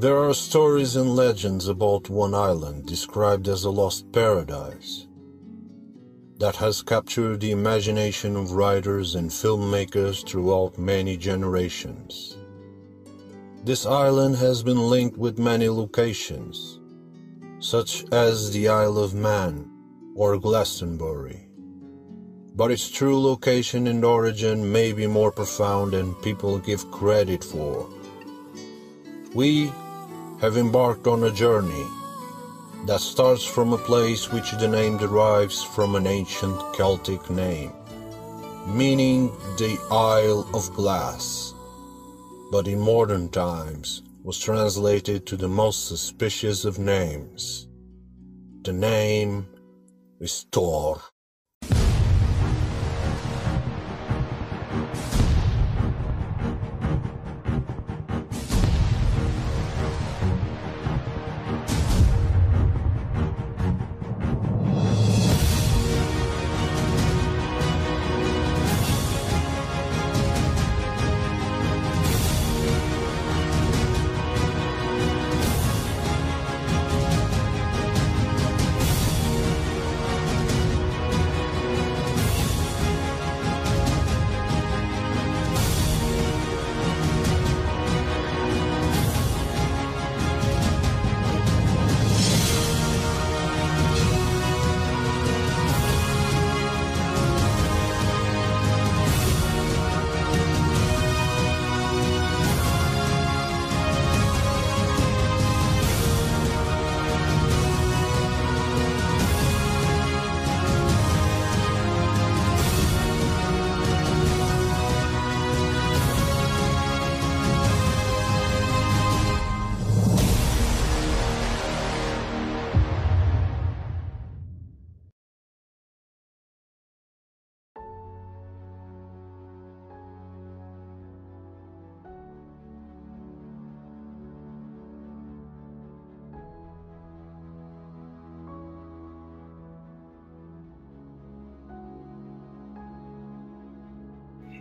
There are stories and legends about one island described as a lost paradise that has captured the imagination of writers and filmmakers throughout many generations. This island has been linked with many locations, such as the Isle of Man or Glastonbury. But its true location and origin may be more profound than people give credit for. We have embarked on a journey that starts from a place which the name derives from an ancient Celtic name, meaning the Isle of Glass, but in modern times was translated to the most suspicious of names. The name is Thor.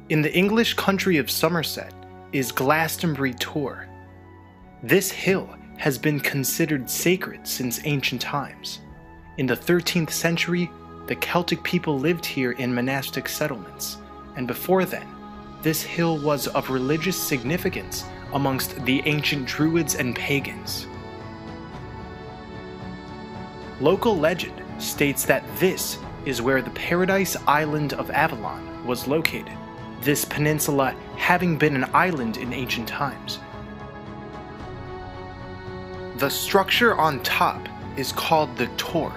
In the English country of Somerset is Glastonbury Tor. This hill has been considered sacred since ancient times. In the 13th century, the Celtic people lived here in monastic settlements, and before then, this hill was of religious significance amongst the ancient Druids and pagans. Local legend states that this is where the paradise island of Avalon was located, this peninsula having been an island in ancient times. The structure on top is called the Tor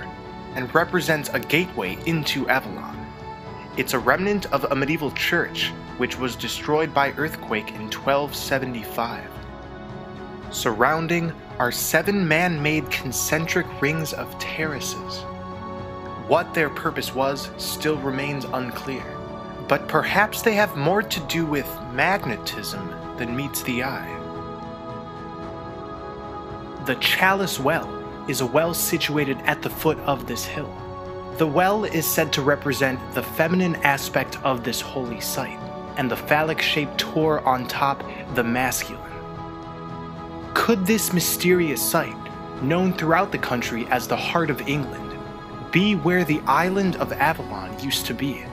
and represents a gateway into Avalon. It's a remnant of a medieval church which was destroyed by earthquake in 1275. Surrounding are 7 man-made concentric rings of terraces. What their purpose was still remains unclear, but perhaps they have more to do with magnetism than meets the eye. The Chalice Well is a well situated at the foot of this hill. The well is said to represent the feminine aspect of this holy site, and the phallic-shaped Tor on top the masculine. Could this mysterious site, known throughout the country as the Heart of England, be where the island of Avalon used to be?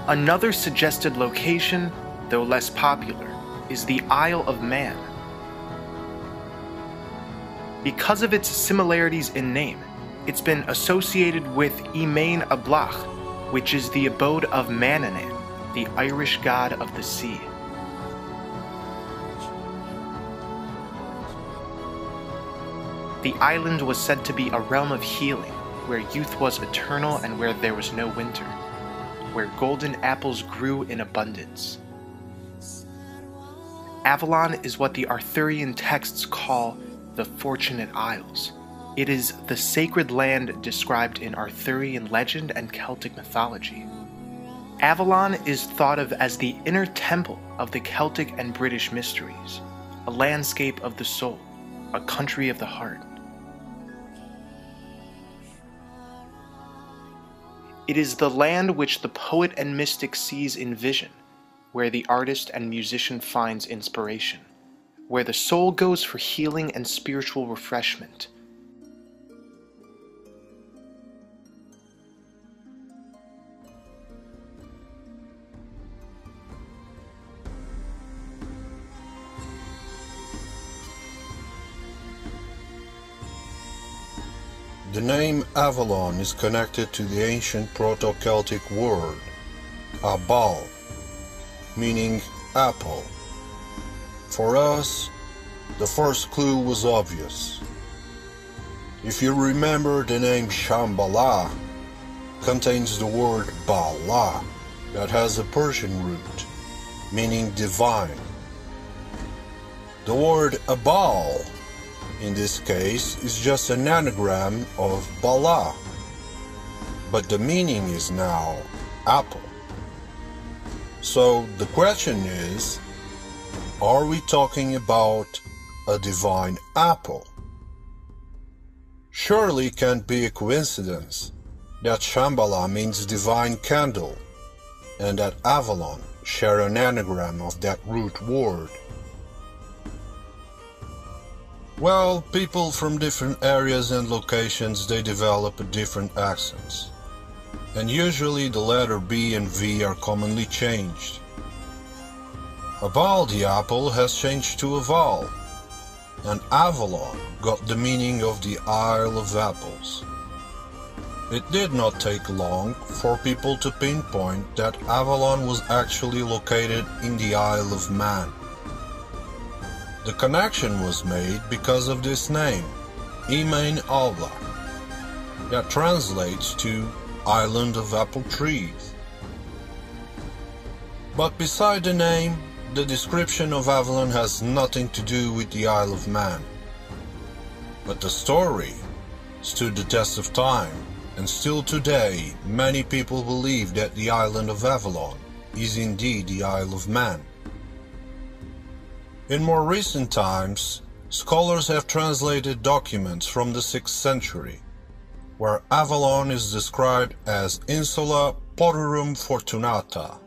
Another suggested location, though less popular, is the Isle of Man. Because of its similarities in name, it's been associated with Emain Ablach, which is the abode of Manannán, the Irish god of the sea. The island was said to be a realm of healing, where youth was eternal and where there was no winter, where golden apples grew in abundance. Avalon is what the Arthurian texts call the Fortunate Isles. It is the sacred land described in Arthurian legend and Celtic mythology. Avalon is thought of as the inner temple of the Celtic and British mysteries, a landscape of the soul, a country of the heart. It is the land which the poet and mystic sees in vision, where the artist and musician finds inspiration. where the soul goes for healing and spiritual refreshment. The name Avalon is connected to the ancient Proto-Celtic word Abal, meaning apple. For us, the first clue was obvious. If you remember, the name Shambhala contains the word Bala that has a Persian root, meaning divine. The word Abal in this case is just an anagram of Bala, but the meaning is now apple. So the question is, are we talking about a divine apple? Surely it can't be a coincidence that Shambhala means divine candle and that Avalon share an anagram of that root word. Well, people from different areas and locations, they develop different accents. And usually the letter B and V are commonly changed. Abal the apple has changed to Aval, and Avalon got the meaning of the Isle of Apples. It did not take long for people to pinpoint that Avalon was actually located in the Isle of Man. The connection was made because of this name, Emain Alba, that translates to Island of Apple Trees. But beside the name, the description of Avalon has nothing to do with the Isle of Man. But the story stood the test of time, and still today many people believe that the island of Avalon is indeed the Isle of Man. In more recent times, scholars have translated documents from the 6th century, where Avalon is described as Insula Potorum Fortunata.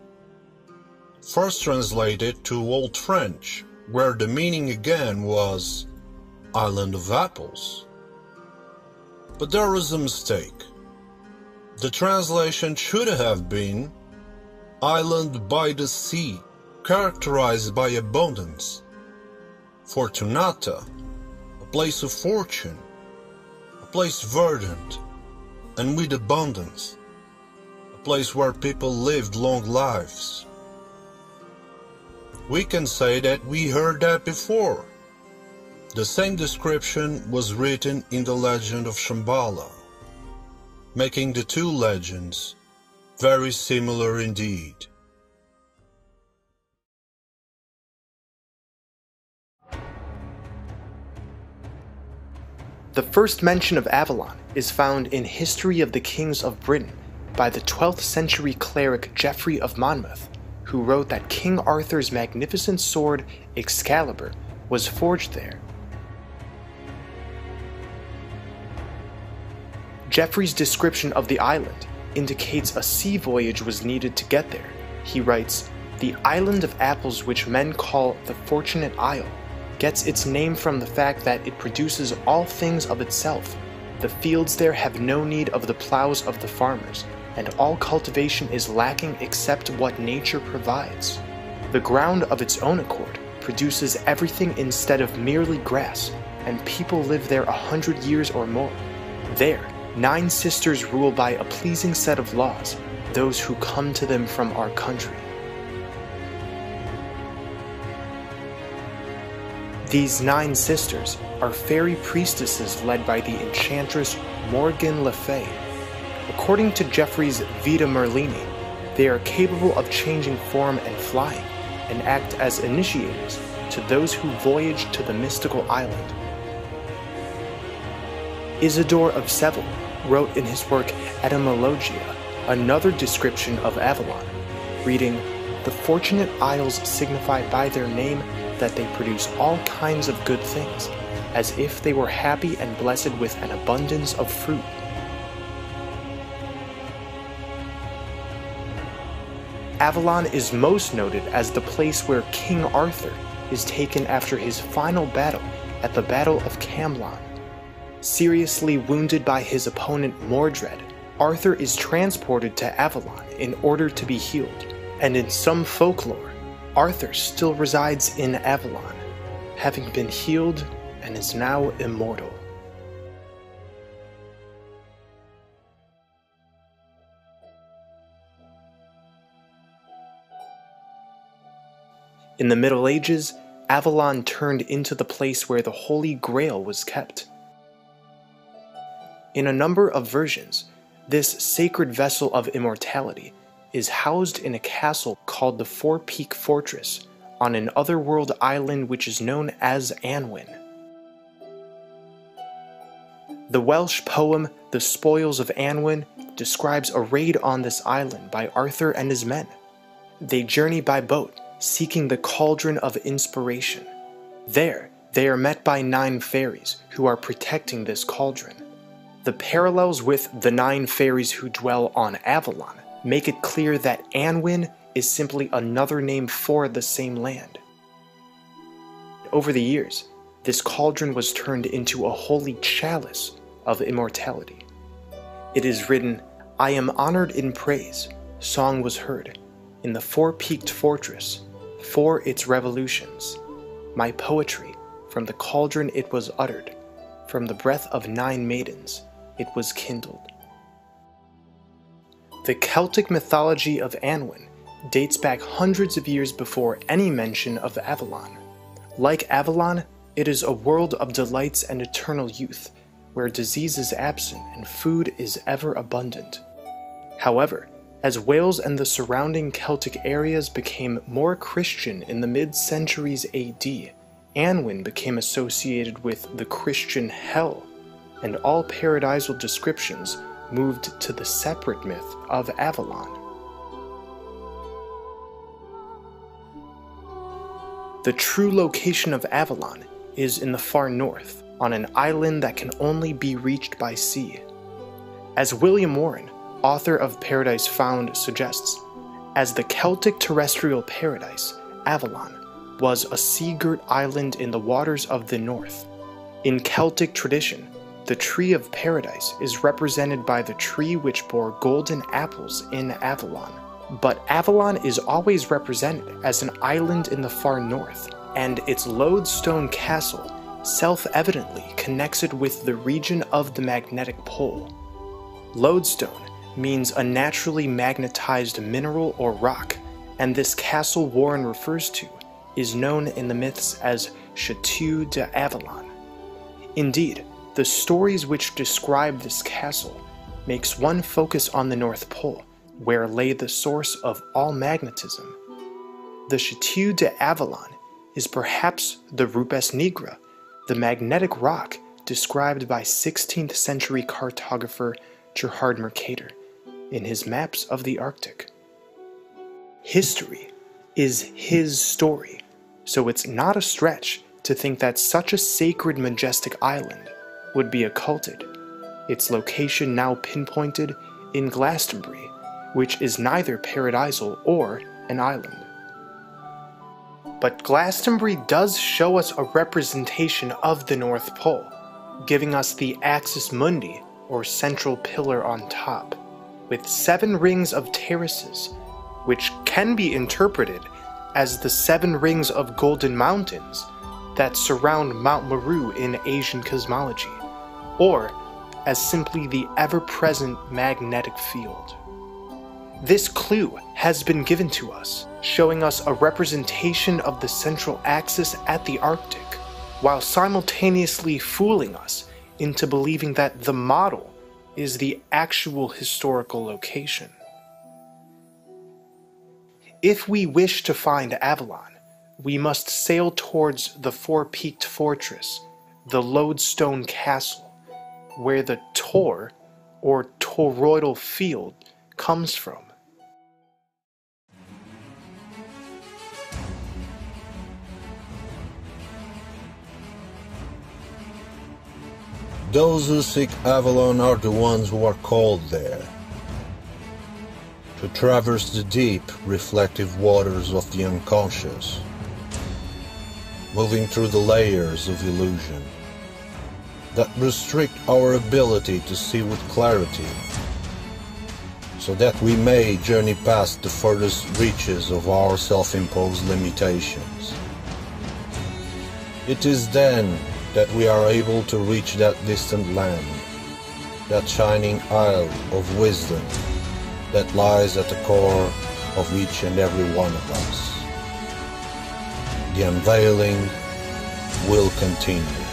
First translated to Old French, where the meaning again was Island of Apples. But there was a mistake. The translation should have been Island by the Sea, characterized by abundance. Fortunata, a place of fortune, a place verdant and with abundance, a place where people lived long lives. We can say that we heard that before. The same description was written in the legend of Shambhala, making the two legends very similar indeed. The first mention of Avalon is found in History of the Kings of Britain by the 12th century cleric Geoffrey of Monmouth, who wrote that King Arthur's magnificent sword Excalibur was forged there. Geoffrey's description of the island indicates a sea voyage was needed to get there. He writes, "The island of apples, which men call the Fortunate Isle, gets its name from the fact that it produces all things of itself. The fields there have no need of the plows of the farmers, and all cultivation is lacking except what nature provides. The ground of its own accord produces everything instead of merely grass, and people live there 100 years or more. There, 9 sisters rule by a pleasing set of laws, those who come to them from our country." These 9 sisters are fairy priestesses led by the enchantress Morgan Le Fay. According to Geoffrey's Vita Merlini, they are capable of changing form and flying, and act as initiators to those who voyage to the mystical island. Isidore of Seville wrote in his work Etymologia another description of Avalon, reading, "The Fortunate Isles signify by their name that they produce all kinds of good things, as if they were happy and blessed with an abundance of fruit." Avalon is most noted as the place where King Arthur is taken after his final battle at the Battle of Camlann. Seriously wounded by his opponent Mordred, Arthur is transported to Avalon in order to be healed, and in some folklore, Arthur still resides in Avalon, having been healed and is now immortal. In the Middle Ages, Avalon turned into the place where the Holy Grail was kept. In a number of versions, this sacred vessel of immortality is housed in a castle called the Four Peak Fortress on an otherworld island which is known as Annwn. The Welsh poem The Spoils of Annwn describes a raid on this island by Arthur and his men. They journey by boat, seeking the Cauldron of Inspiration. There, they are met by 9 fairies who are protecting this cauldron. The parallels with the 9 fairies who dwell on Avalon make it clear that Annwn is simply another name for the same land. Over the years, this cauldron was turned into a holy chalice of immortality. It is written, "I am honored in praise, song was heard, in the four-peaked fortress, for its revolutions. My poetry, from the cauldron it was uttered, from the breath of 9 maidens it was kindled." The Celtic mythology of Annwn dates back hundreds of years before any mention of Avalon. Like Avalon, it is a world of delights and eternal youth, where disease is absent and food is ever abundant. However, as Wales and the surrounding Celtic areas became more Christian in the mid-centuries AD, Annwn became associated with the Christian hell, and all paradisal descriptions moved to the separate myth of Avalon. The true location of Avalon is in the far north, on an island that can only be reached by sea. As William Warren, author of Paradise Found, suggests, as the Celtic terrestrial paradise, Avalon was a sea-girt island in the waters of the north. In Celtic tradition, the tree of paradise is represented by the tree which bore golden apples in Avalon. But Avalon is always represented as an island in the far north, and its lodestone castle self-evidently connects it with the region of the magnetic pole. Lodestone means a naturally magnetized mineral or rock, and this castle Warren refers to is known in the myths as Chateau d'Avalon. Indeed, the stories which describe this castle makes one focus on the North Pole, where lay the source of all magnetism. The Chateau d'Avalon is perhaps the Rupes Nigra, the magnetic rock described by 16th century cartographer Gerhard Mercator in his maps of the Arctic. History is his story, so it's not a stretch to think that such a sacred, majestic island would be occulted, its location now pinpointed in Glastonbury, which is neither paradisal or an island. But Glastonbury does show us a representation of the North Pole, giving us the Axis Mundi, or central pillar on top, with 7 rings of terraces, which can be interpreted as the 7 rings of golden mountains that surround Mount Meru in Asian cosmology, or as simply the ever-present magnetic field. This clue has been given to us, showing us a representation of the central axis at the Arctic, while simultaneously fooling us into believing that the model is the actual historical location. If we wish to find Avalon, we must sail towards the four-peaked fortress, the Lodestone Castle, where the Tor, or toroidal field, comes from. Those who seek Avalon are the ones who are called there, to traverse the deep, reflective waters of the unconscious, moving through the layers of illusion that restrict our ability to see with clarity, so that we may journey past the furthest reaches of our self-imposed limitations. It is then that we are able to reach that distant land, that shining isle of wisdom that lies at the core of each and every one of us. The unveiling will continue.